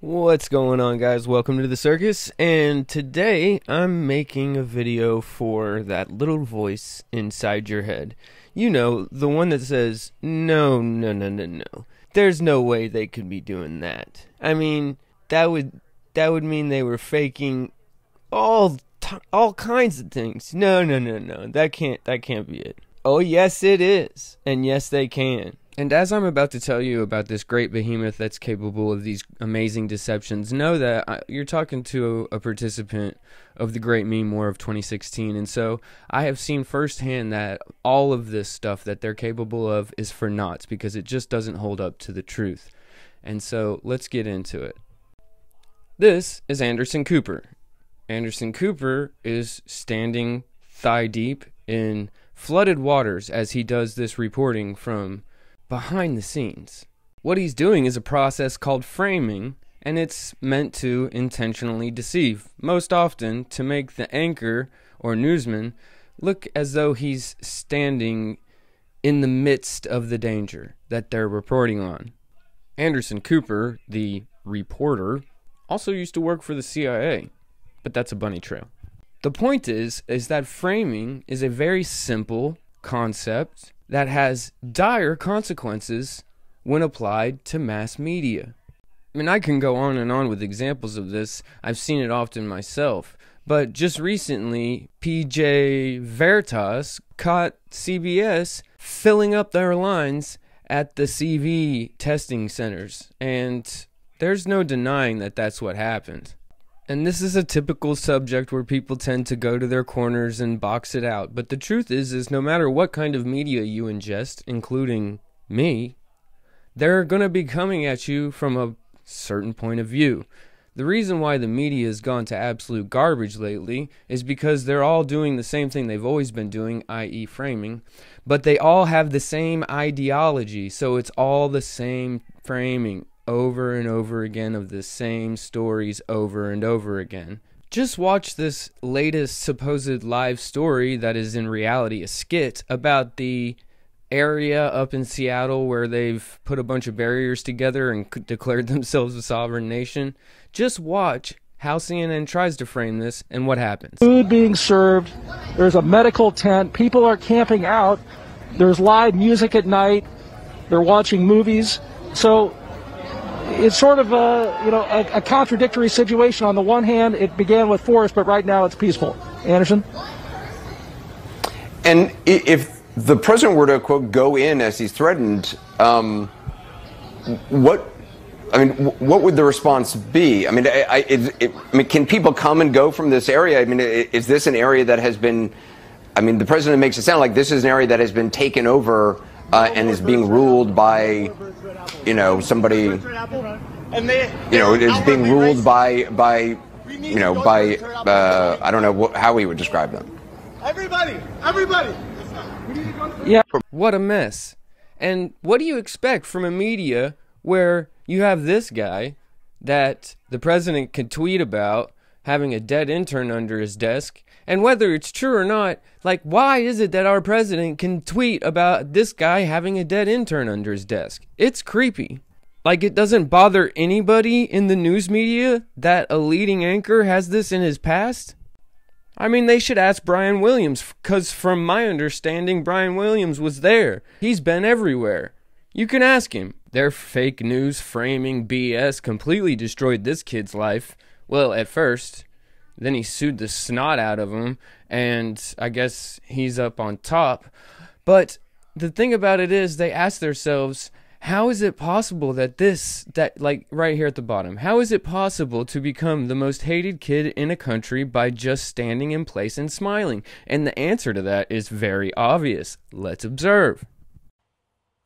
What's going on, guys? Welcome to the circus, and today I'm making a video for that little voice inside your head. You know, the one that says, no, there's no way they could be doing that. I mean, that would mean they were faking all kinds of things. No, that can't be it. Oh, yes, it is, and yes, they can. And as I'm about to tell you about this great behemoth that's capable of these amazing deceptions, know that you're talking to a participant of the Great Meme War of 2016. And so I have seen firsthand that all of this stuff that they're capable of is for naught because it just doesn't hold up to the truth. And so let's get into it. This is Anderson Cooper. Anderson Cooper is standing thigh deep in flooded waters as he does this reporting from behind the scenes. What he's doing is a process called framing, and it's meant to intentionally deceive, most often to make the anchor or newsman look as though he's standing in the midst of the danger that they're reporting on. Anderson Cooper, the reporter, also used to work for the CIA, but that's a bunny trail. The point is that framing is a very simple concept that has dire consequences when applied to mass media. I mean, I can go on and on with examples of this. I've seen it often myself. But just recently, PJ Veritas caught CBS filling up their lines at the CV testing centers. And there's no denying that that's what happened. And this is a typical subject where people tend to go to their corners and box it out. But the truth is no matter what kind of media you ingest, including me, they're going to be coming at you from a certain point of view. The reason why the media has gone to absolute garbage lately is because they're all doing the same thing they've always been doing, i.e. framing, but they all have the same ideology, so it's all the same framing over and over again of the same stories over and over again. Just watch this latest supposed live story that is in reality a skit about the area up in Seattle where they've put a bunch of barriers together and declared themselves a sovereign nation. Just watch how CNN tries to frame this and what happens. Food being served, there's a medical tent, people are camping out, there's live music at night, they're watching movies. So it's sort of a contradictory situation. On the one hand, it began with force, but right now it's peaceful. Anderson? And if the president were to, quote, go in as he's threatened, what would the response be? I mean, can people come and go from this area? I mean, is this an area that has been, I mean, the president makes it sound like this is an area that has been taken over and is being ruled by, somebody, is being ruled by I don't know how we would describe them. Everybody! Yeah. What a mess. And what do you expect from a media where you have this guy that the president could tweet about having a dead intern under his desk? And whether it's true or not, why is it that our president can tweet about this guy having a dead intern under his desk? It's creepy. It doesn't bother anybody in the news media that a leading anchor has this in his past? I mean, they should ask Brian Williams, because from my understanding, Brian Williams was there. He's been everywhere. You can ask him. Their fake news framing BS completely destroyed this kid's life. Well, at first. Then he sued the snot out of him, and I guess he's up on top. But the thing about it is, they ask themselves, how is it possible that right here at the bottom, how is it possible to become the most hated kid in a country by just standing in place and smiling? And the answer to that is very obvious. Let's observe.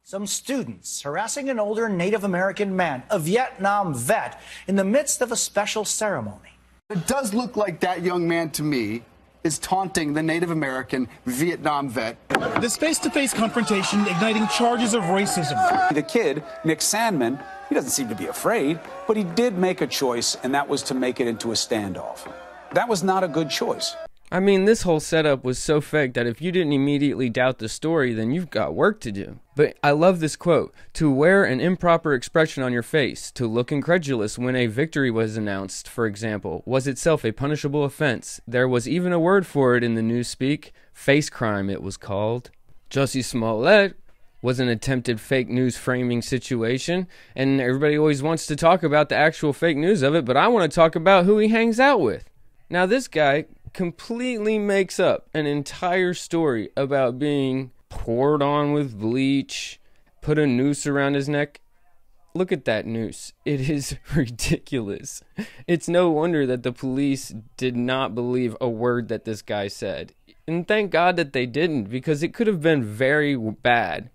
Some students harassing an older Native American man, a Vietnam vet, in the midst of a special ceremony. It does look like that young man to me is taunting the Native American Vietnam vet. This face-to-face confrontation igniting charges of racism. The kid, Nick Sandman, he doesn't seem to be afraid, but he did make a choice, and that was to make it into a standoff. That was not a good choice. I mean, this whole setup was so fake that if you didn't immediately doubt the story, then you've got work to do. But I love this quote: "To wear an improper expression on your face, to look incredulous when a victory was announced, for example, was itself a punishable offense. There was even a word for it in the newspeak. Face crime, it was called." Jussie Smollett was an attempted fake news framing situation, and everybody always wants to talk about the actual fake news of it, but I want to talk about who he hangs out with. Now, this guy completely makes up an entire story about being poured on with bleach, put a noose around his neck. Look at that noose. It is ridiculous. It's no wonder that the police did not believe a word that this guy said. And thank God that they didn't, because it could have been very bad.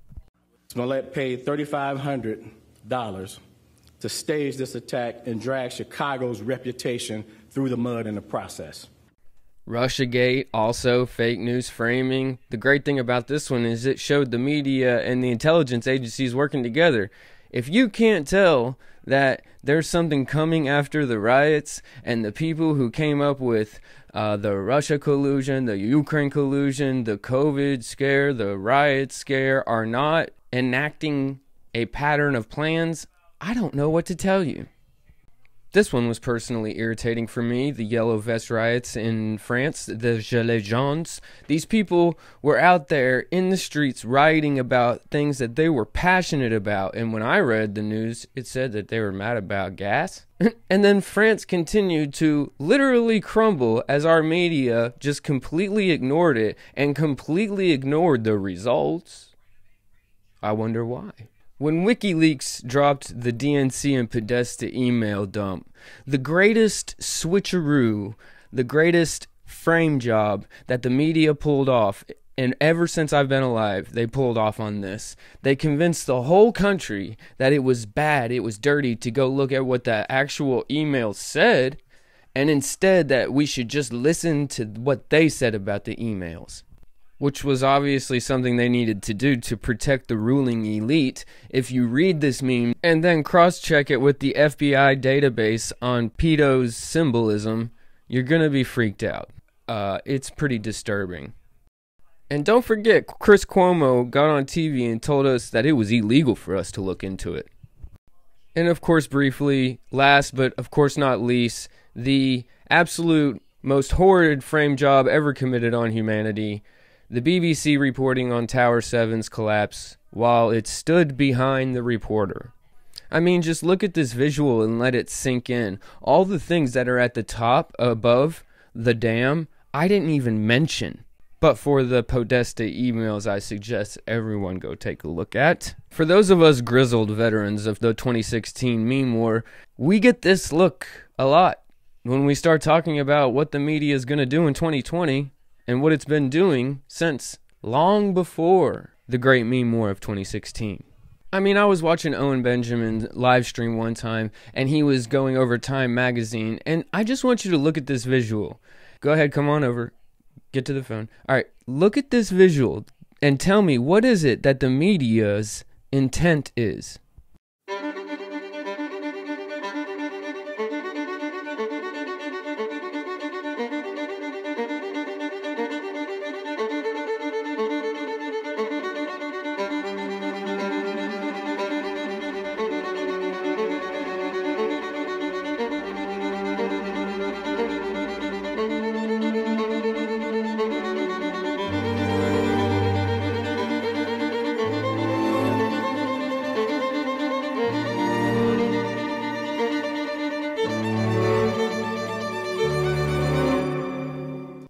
Smollett paid $3,500 to stage this attack and drag Chicago's reputation through the mud in the process. Russiagate, also fake news framing. The great thing about this one is it showed the media and the intelligence agencies working together. If you can't tell that there's something coming after the riots, and the people who came up with the Russia collusion, the Ukraine collusion, the COVID scare, the riot scare are not enacting a pattern of plans, I don't know what to tell you. This one was personally irritating for me, the Yellow Vest riots in France, the Gilets Jaunes. These people were out there in the streets rioting about things that they were passionate about, and when I read the news, it said that they were mad about gas. And then France continued to literally crumble as our media just completely ignored it and completely ignored the results. I wonder why. When WikiLeaks dropped the DNC and Podesta email dump, the greatest switcheroo, the greatest frame job that the media pulled off, and ever since I've been alive, they pulled off on this. They convinced the whole country that it was bad, it was dirty to go look at what the actual email said, and instead that we should just listen to what they said about the emails, which was obviously something they needed to do to protect the ruling elite. If you read this meme and then cross-check it with the FBI database on pedo's symbolism, you're gonna be freaked out. It's pretty disturbing. And don't forget, Chris Cuomo got on TV and told us that it was illegal for us to look into it. And of course, briefly, last but of course not least, the absolute most horrid frame job ever committed on humanity, the BBC reporting on Tower 7's collapse while it stood behind the reporter. I mean, just look at this visual and let it sink in. All the things that are at the top, above the dam, I didn't even mention. But for the Podesta emails, I suggest everyone go take a look at. For those of us grizzled veterans of the 2016 meme war, we get this look a lot when we start talking about what the media is going to do in 2020. And what it's been doing since long before the great meme war of 2016. I mean, I was watching Owen Benjamin live stream one time, and he was going over Time magazine, and I just want you to look at this visual. Go ahead, come on over. Get to the phone. All right, look at this visual and tell me, what is it that the media's intent is?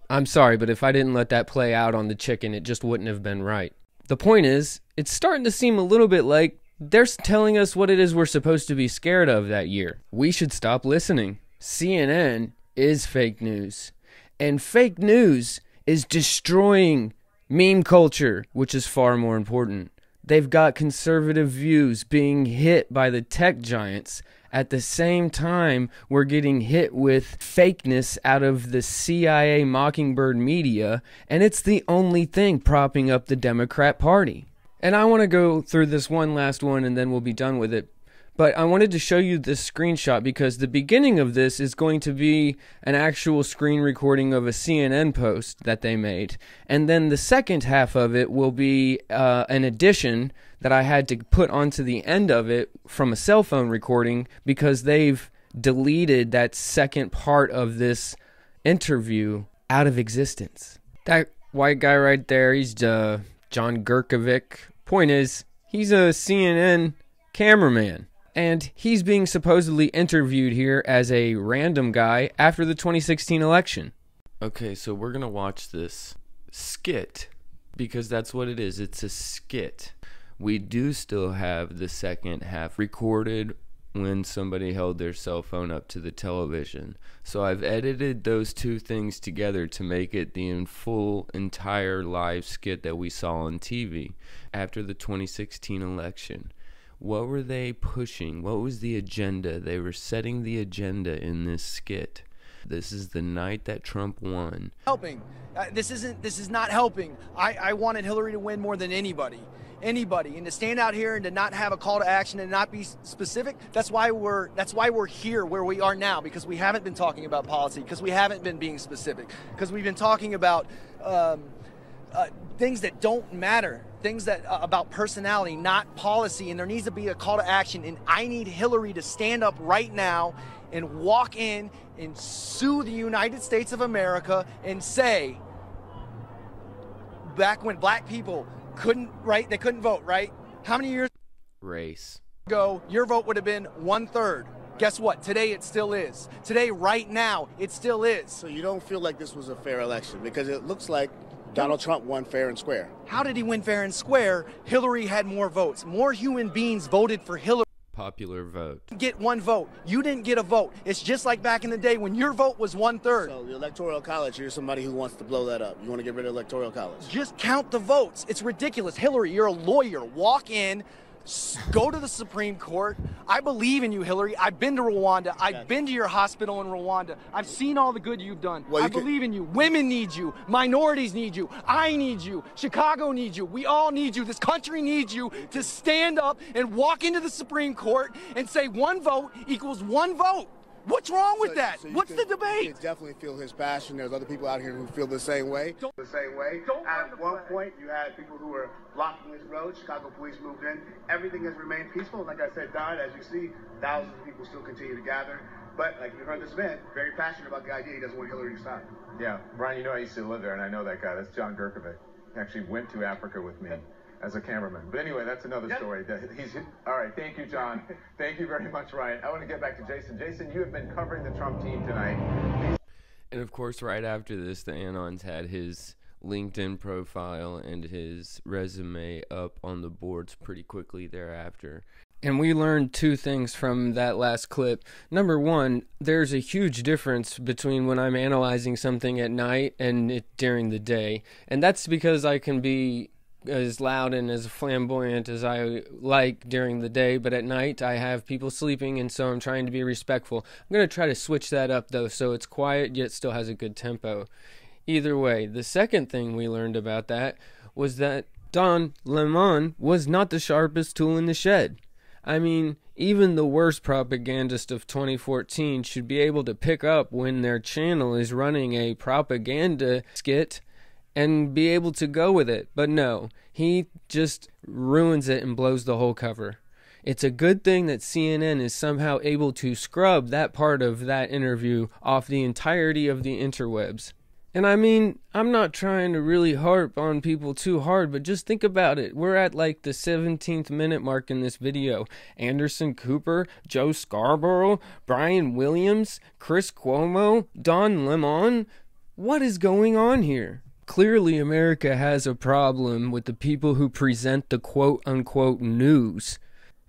I'm sorry, but if I didn't let that play out on the chicken, it just wouldn't have been right. The point is, it's starting to seem a little bit like they're telling us what it is we're supposed to be scared of that year. We should stop listening. CNN is fake news. And fake news is destroying meme culture, which is far more important. They've got conservative views being hit by the tech giants. At the same time, we're getting hit with fakeness out of the CIA Mockingbird media, and it's the only thing propping up the Democrat Party. And I want to go through this one last one, and then we'll be done with it. But I wanted to show you this screenshot because the beginning of this is going to be an actual screen recording of a CNN post that they made. And then the second half of it will be an addition that I had to put onto the end of it from a cell phone recording because they've deleted that second part of this interview out of existence. That white guy right there, he's John Gurkovic. Point is, he's a CNN cameraman. And he's being supposedly interviewed here as a random guy after the 2016 election. Okay, so we're going to watch this skit because that's what it is. It's a skit. We do still have the second half recorded when somebody held their cell phone up to the television. So I've edited those two things together to make it the entire live skit that we saw on TV after the 2016 election. What were they pushing? What was the agenda? They were setting the agenda in this skit. This is the night that Trump won. Helping. This is not helping. I wanted Hillary to win more than anybody. And to stand out here and to not have a call to action and not be specific, that's why we're here where we are now, because we haven't been talking about policy, because we haven't been being specific, because we've been talking about things that don't matter, things that about personality, not policy, and there needs to be a call to action. And I need Hillary to stand up right now and walk in and sue the United States of America and say, back when black people couldn't vote, right? How many years ago your vote would have been 1/3? Guess what? Today it still is. Today, right now, it still is. So you don't feel like this was a fair election because it looks like Donald Trump won fair and square. How did he win fair and square? Hillary had more votes. More human beings voted for Hillary. Popular vote. Get one vote. You didn't get a vote. It's just like back in the day when your vote was 1/3. So the Electoral College, you're somebody who wants to blow that up. You want to get rid of Electoral College. Just count the votes. It's ridiculous. Hillary, you're a lawyer. Walk in. Go to the Supreme Court. I believe in you, Hillary. I've been to Rwanda. I've been to your hospital in Rwanda. I've seen all the good you've done. I believe in you. Women need you. Minorities need you. I need you. Chicago needs you. We all need you. This country needs you to stand up and walk into the Supreme Court and say one vote equals one vote. What's wrong with that? What's the debate? You can definitely feel his passion. There's other people out here who feel the same way. At one point, you had people who were blocking this road. Chicago police moved in. Everything has remained peaceful. Like I said, Don, as you see, thousands of people still continue to gather. But like you heard this man, very passionate about the idea. He doesn't want Hillary to stop. Yeah, Brian, you know I used to live there, and I know that guy. That's John Gurkovic. He actually went to Africa with me as a cameraman. But anyway, that's another story. All right, thank you, John. Thank you very much, Ryan. I want to get back to Jason. Jason, you have been covering the Trump team tonight. And of course, right after this, the Anons had his LinkedIn profile and his resume up on the boards pretty quickly thereafter. And we learned two things from that last clip. Number one, there's a huge difference between when I'm analyzing something at night and during the day. And that's because I can be as loud and as flamboyant as I like during the day, but at night I have people sleeping, and so I'm trying to be respectful. I'm going to try to switch that up, though, so it's quiet yet still has a good tempo. Either way, the second thing we learned about that was that Don Lemon was not the sharpest tool in the shed. I mean, even the worst propagandist of 2014 should be able to pick up when their channel is running a propaganda skit and be able to go with it. But no, he just ruins it and blows the whole cover. It's a good thing that CNN is somehow able to scrub that part of that interview off the entirety of the interwebs. And I mean, I'm not trying to really harp on people too hard, but just think about it. We're at like the 17th minute mark in this video. Anderson Cooper, Joe Scarborough, Brian Williams, Chris Cuomo, Don Lemon. What is going on here? Clearly, America has a problem with the people who present the quote-unquote news.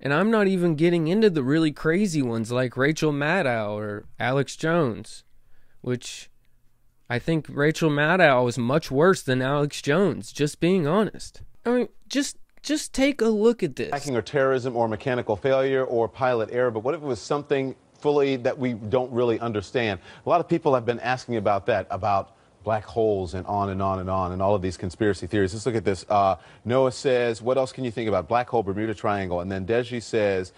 And I'm not even getting into the really crazy ones like Rachel Maddow or Alex Jones, which I think Rachel Maddow is much worse than Alex Jones, just being honest. I mean, just take a look at this. Hacking or terrorism or mechanical failure or pilot error, but what if it was something fully that we don't really understand? A lot of people have been asking about that, about black holes and on and on and on and all of these conspiracy theories. Let's look at this. Noah says, what else can you think about? Black hole, Bermuda Triangle. And then Deji says,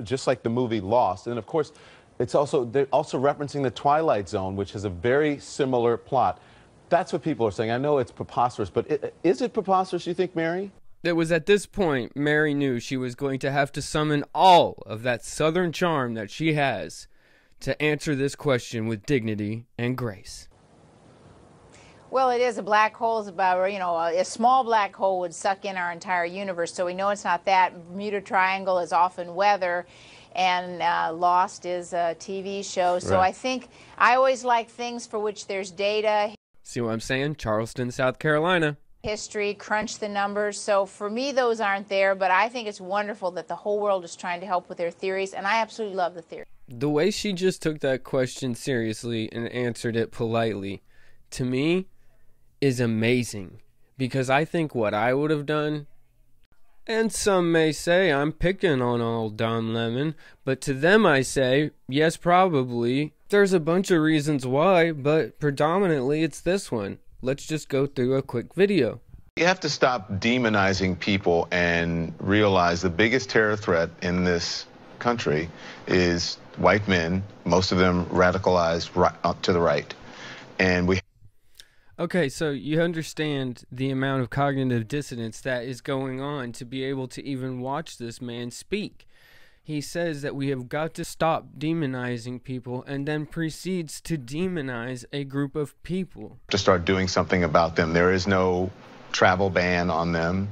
just like the movie Lost. And of course, they're also referencing the Twilight Zone, which has a very similar plot. That's what people are saying. I know it's preposterous, but is it preposterous, you think, Mary? It was at this point Mary knew she was going to have to summon all of that southern charm that she has to answer this question with dignity and grace. Well, it is. A black hole is about, you know, a small black hole would suck in our entire universe, so we know it's not that. Bermuda Triangle is often weather, and Lost is a TV show. So Right. I think I always like things for which there's data. See what I'm saying? Charleston, South Carolina. History, crunch the numbers. So for me, those aren't there, but I think it's wonderful that the whole world is trying to help with their theories, and I absolutely love the theory. The way she just took that question seriously and answered it politely, to me, is amazing. Because I think what I would have done, and some may say I'm picking on old Don Lemon, but to them I say, yes, probably. There's a bunch of reasons why, but predominantly it's this one. Let's just go through a quick video. You have to stop demonizing people and realize the biggest terror threat in this country is white men, most of them radicalized right, to the right. And we Okay, so you understand the amount of cognitive dissonance that is going on to be able to even watch this man speak. He says that we have got to stop demonizing people and then proceeds to demonize a group of people. to start doing something about them. There is no travel ban on them.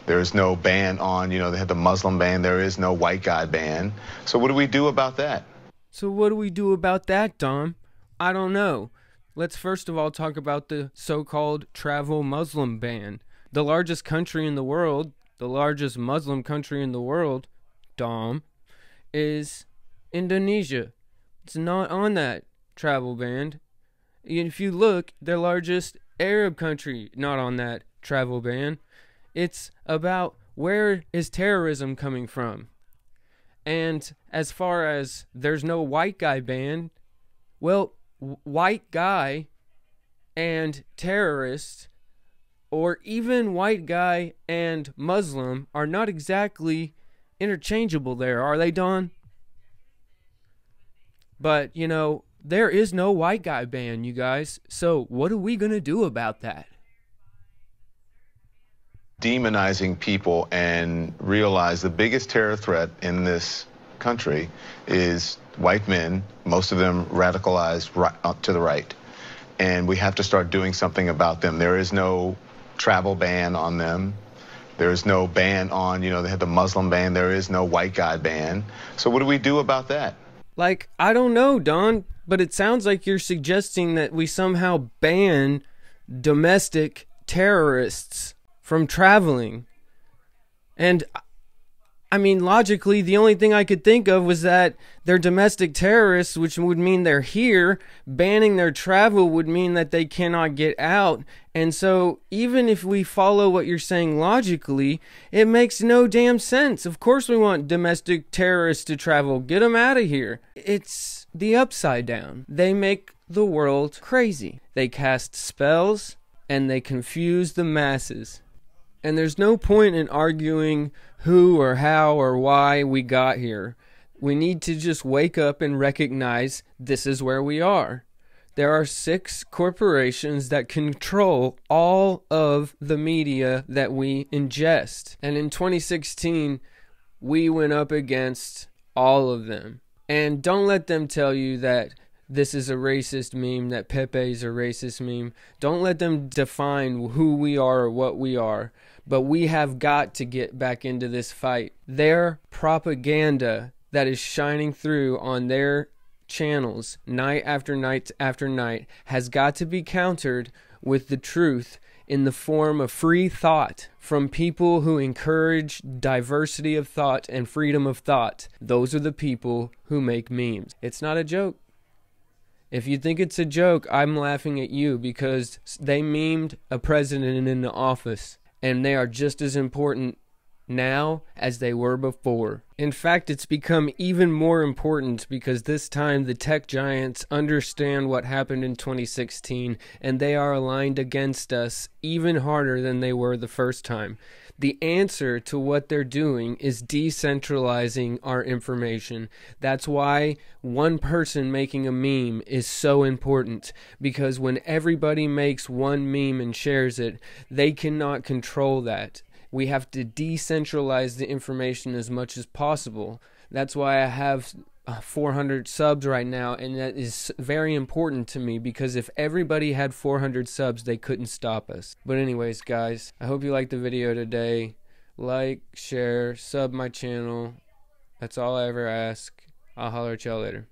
There is no ban on, you know, they have the Muslim ban. There is no white guy ban. So what do we do about that? So what do we do about that, Dom? I don't know. Let's first of all talk about the so-called travel Muslim ban. The largest country in the world, the largest Muslim country in the world, Dom, is Indonesia. It's not on that travel ban. If you look, the largest Arab country, not on that travel ban. It's about where is terrorism coming from. And as far as there's no white guy ban, well, white guy and terrorist, or even white guy and Muslim, are not exactly interchangeable there, are they, Don? But, you know, there is no white guy ban, you guys. So what are we going to do about that? Demonizing people and realize the biggest terror threat in this country is white men, most of them radicalized right, to the right. And we have to start doing something about them. There is no travel ban on them. There is no ban on, you know, they have the Muslim ban. There is no white guy ban. So what do we do about that? Like, I don't know, Don, but it sounds like you're suggesting that we somehow ban domestic terrorists from traveling. And I mean, logically, the only thing I could think of was that they're domestic terrorists, which would mean they're here. Banning their travel would mean that they cannot get out. And so even if we follow what you're saying logically, it makes no damn sense. Of course we want domestic terrorists to travel. Get them out of here. It's the upside down. They make the world crazy. They cast spells and they confuse the masses. And there's no point in arguing who or how or why we got here. We need to just wake up and recognize this is where we are. There are 6 corporations that control all of the media that we ingest. And in 2016, we went up against all of them. And don't let them tell you that this is a racist meme, that Pepe is a racist meme. Don't let them define who we are or what we are. But we have got to get back into this fight. Their propaganda that is shining through on their channels night after night after night has got to be countered with the truth in the form of free thought from people who encourage diversity of thought and freedom of thought. Those are the people who make memes. It's not a joke. If you think it's a joke, I'm laughing at you because they memed a president in the office. And they are just as important now as they were before. In fact, it's become even more important because this time the tech giants understand what happened in 2016 and they are aligned against us even harder than they were the first time. The answer to what they're doing is decentralizing our information. That's why one person making a meme is so important, because when everybody makes one meme and shares it, they cannot control that. We have to decentralize the information as much as possible. That's why I have 400 subs right now, and that is very important to me, because if everybody had 400 subs, they couldn't stop us. But anyways, guys, I hope you liked the video today. Like, share, sub my channel. That's all I ever ask. I'll holler at y'all later.